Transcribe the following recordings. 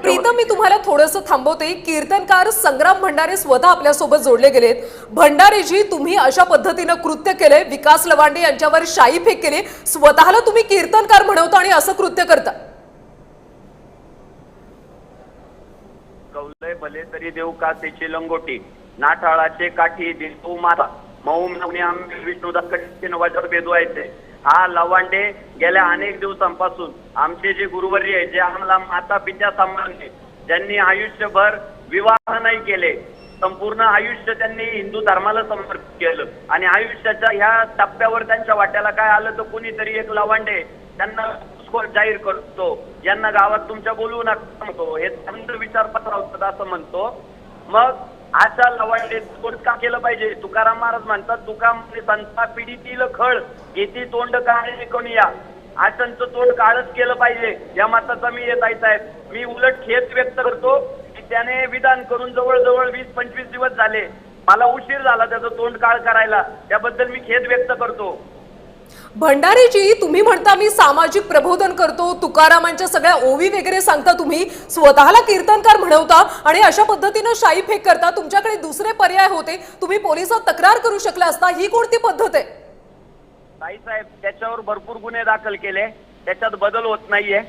प्रीतम, मी तुम्हाला थोडंसं थांबवते. कीर्तनकार संग्राम भंडारे स्वतः आपल्या सोबत जोडले गेलेत. भंडारेजी, तुम्ही अशा पद्धतीने कृत्य केले, विकास लवांडे यांच्यावर शाई फेक केली, स्वतःला तुम्ही कीर्तनकार म्हणवता आणि असं कृत्य करता. कौलय भले तरी देऊ का त्याची लंगोटी, नाठाळाचे काठी दिसू माता, मऊ नवनी आम्ही विष्णुदास नवाजर बेदवायचे. हा लवांडे गेल्या अनेक दिवसांपासून आमचे जे गुरुवर्य आहे, जे आम्हाला माता पित्या सांभाळले, ज्यांनी आयुष्यभर विवाह नाही केले, संपूर्ण आयुष्य त्यांनी हिंदू धर्माला समर्पित केलं आणि आयुष्याच्या ह्या टप्प्यावर त्यांच्या वाट्याला काय आलं तर कुणीतरी एक लवांडे त्यांना जाहीर करतो, यांना गावात तुमच्या बोलवू नका म्हणतो, हे थंड विचारपत्र होतं असं म्हणतो. मग अशा लवांडे का केलं पाहिजे? तुकाराम महाराज म्हणतात, तुका म्हणजे संता पिढीतील खळ येथे तोंड काळे कोणीया, आशांचं तोंड काळच केलं पाहिजे या मताचा मी येत आहे साहेब. मी उलट खेद व्यक्त करतो की त्याने विधान करून जवळजवळ 20-25 दिवस झाले, मला उशीर झाला त्याचं तोंड काळ करायला, त्याबद्दल मी खेद व्यक्त करतो. भंडारीजी, तुम्ही म्हणता मी सामाजिक प्रबोधन करतो, तुकारामांच्या सगळ्या ओवी वगैरे सांगता, तुम्ही स्वतःला कीर्तनकार म्हणवता आणि अशा पद्धतीने शाई फेक करता. तुमच्याकडे दुसरे पर्याय होते, तुम्ही पोलिसात तक्रार करू शकला असता. ही कोणती पद्धत आहे? साहेब, त्याच्यावर भरपूर गुन्हे दाखल केले, त्याच्यात बदल होत नाहीये.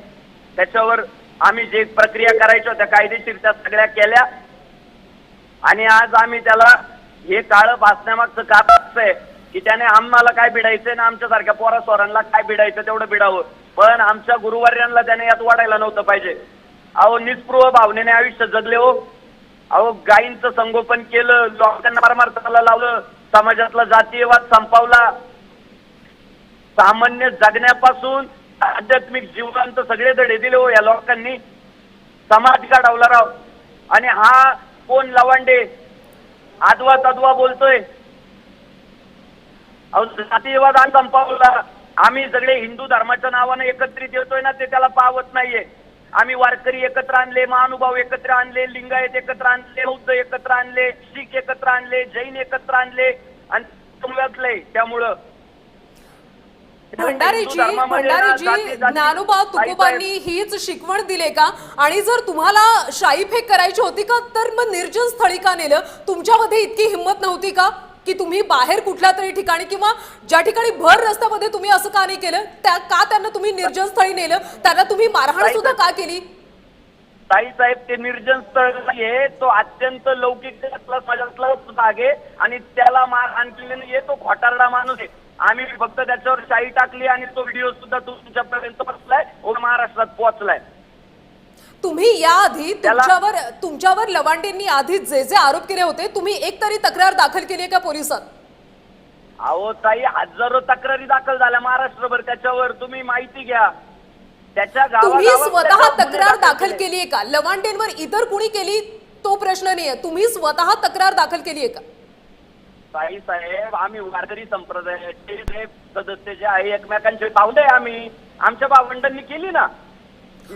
त्याच्यावर आम्ही जे प्रक्रिया करायच्या त्या कायदेशीर त्या सगळ्या केल्या आणि आज आम्ही त्याला हे काळं भासण्यामागचं कारण आहे की त्याने आम्हाला काय भिडायचंय ना आमच्यासारख्या पोरा सोरांना काय भिडायचं तेवढं भिडावं, पण आमच्या गुरुवर्यांना त्याने यात वाढायला नव्हतं पाहिजे. अहो, निस्पृह भावनेने आयुष्य जगले हो. अहो, गायींचं संगोपन केलं, लोकांना परमार्थाला लावलं, समाजातला जातीयवाद संपवला, सामान्य जगण्यापासून आध्यात्मिक जीवनांत सगळे धडे दिले हो या लोकांनी. समाज घडवला राव. आणि हा कोण लवांडे आदवा तद्वा बोलतोय? अहो, जातीयवाद संपवला. आम्ही सगळे हिंदू धर्माच्या नावाने एकत्रित येतोय ना, ते त्याला पावत नाहीये. आम्ही वारकरी एकत्र आणले, महानुभाव एकत्र आणले, लिंगायत एकत्र आणले, बौद्ध एकत्र आणले, शीख एकत्र आणले, जैन एकत्र आणले आणि त्यामुळं भंडारीजी, ज्ञानोबा तुकोबांनी हीच शिकवण दिले का? आणि जर तुम्हाला शाई फेक करायची होती का, तर मग निर्जन स्थळी का नेलं? तुमच्यामध्ये इतकी हिंमत नव्हती का की तुम्ही बाहेर कुठल्या तरी ठिकाणी किंवा ज्या ठिकाणी भर रस्त्यामध्ये तुम्ही असं का नाही केलं? का त्यांना तुम्ही निर्जन स्थळी नेलं? त्यांना तुम्ही मारहाण सुद्धा का केली? साहेब, ते निर्जन स्थळ आहे, तो अत्यंत लौकिक समाजातला आहे आणि त्याला मारहाण केली तो खोटारडा माणूस आहे. आम्ही फक्त त्याच्यावर शाई टाकली आणि तो व्हिडिओ सुद्धा तुमच्यापर्यंत पोहोचलाय, महाराष्ट्रात पोहोचलाय. तुम्ही याआधी तुमच्यावर लवांडेंनी आधी जे जे आरोप केले होते, तुम्ही एक तरी तक्रार दाखल केली आहे का पोलिसात? अहो ताई, हजारो तक्रारी दाखल झाल्या महाराष्ट्रभर त्याच्यावर, तुम्ही माहिती घ्या. त्याच्या तुम्ही स्वतः तक्रार दाखल केली आहे का? लवांडेंवर इतर कुणी केली तो प्रश्न नाहीये, तुम्ही स्वतः तक्रार दाखल केली आहे का? साहेब, आम्ही वारकरी संप्रदायाचे सदस्य जे आहे, एकमेकांचे पावले आम्ही आमच्या भावंडांनी केली ना.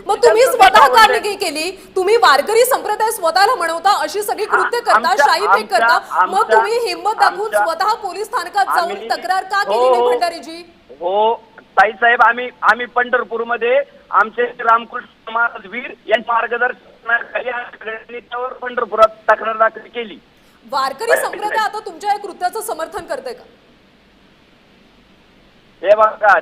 मग तुम्ही स्वतः का नाही केली? तुम्ही वारकरी संप्रदाय स्वतःला म्हणवता, अशी सगळी कृत्य करता, शाई फेक करता, मग तुम्ही हिंमत दाखवून स्वतः पोलीस स्थानकात जाऊन तक्रार का केली नाही भंडारीजी? हो साहेब, आम्ही पंढरपूरमध्ये आमचे रामकृष्ण महाराज वीर यांच्या मार्गदर्शनाखाली पंढरपुरात तक्रार दाखल केली. वारकरी संप्रदाय आता तुमच्या या कृत्याचं समर्थन करते का? हे बघा,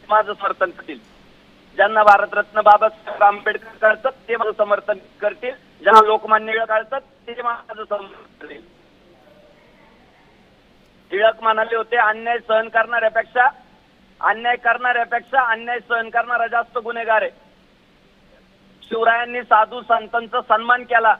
माझं समर्थन करतील. ज्यांना भारतरत्न बाबासाहेब आंबेडकर कळतात ते माझं समर्थन करतील, ज्यांना लोकमान्य टिळक कळतात ते माझं समर्थन करतील. टिळक म्हणाले होते, अन्याय सहन करणाऱ्यापेक्षा अन्याय सहन करणारा जास्त गुन्हेगार आहे. शिवरायांनी साधू संतांचा सन्मान केला.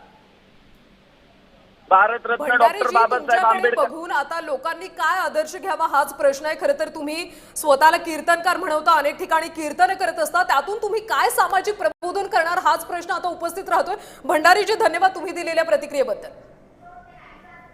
भारतरत्न डॉक्टर बाबासाहेब आंबेडकर बघून आता लोकांनी काय आदर्श घ्यावा हाच प्रश्न आहे. खरं तर तुम्ही स्वतःला कीर्तनकार म्हणवता, अनेक ठिकाणी कीर्तन करत असता, त्यातून तुम्ही काय सामाजिक प्रबोधन करणार हाच प्रश्न आता उपस्थित राहतोय. भंडारीजी, धन्यवाद तुम्ही दिलेल्या प्रतिक्रियेबद्दल.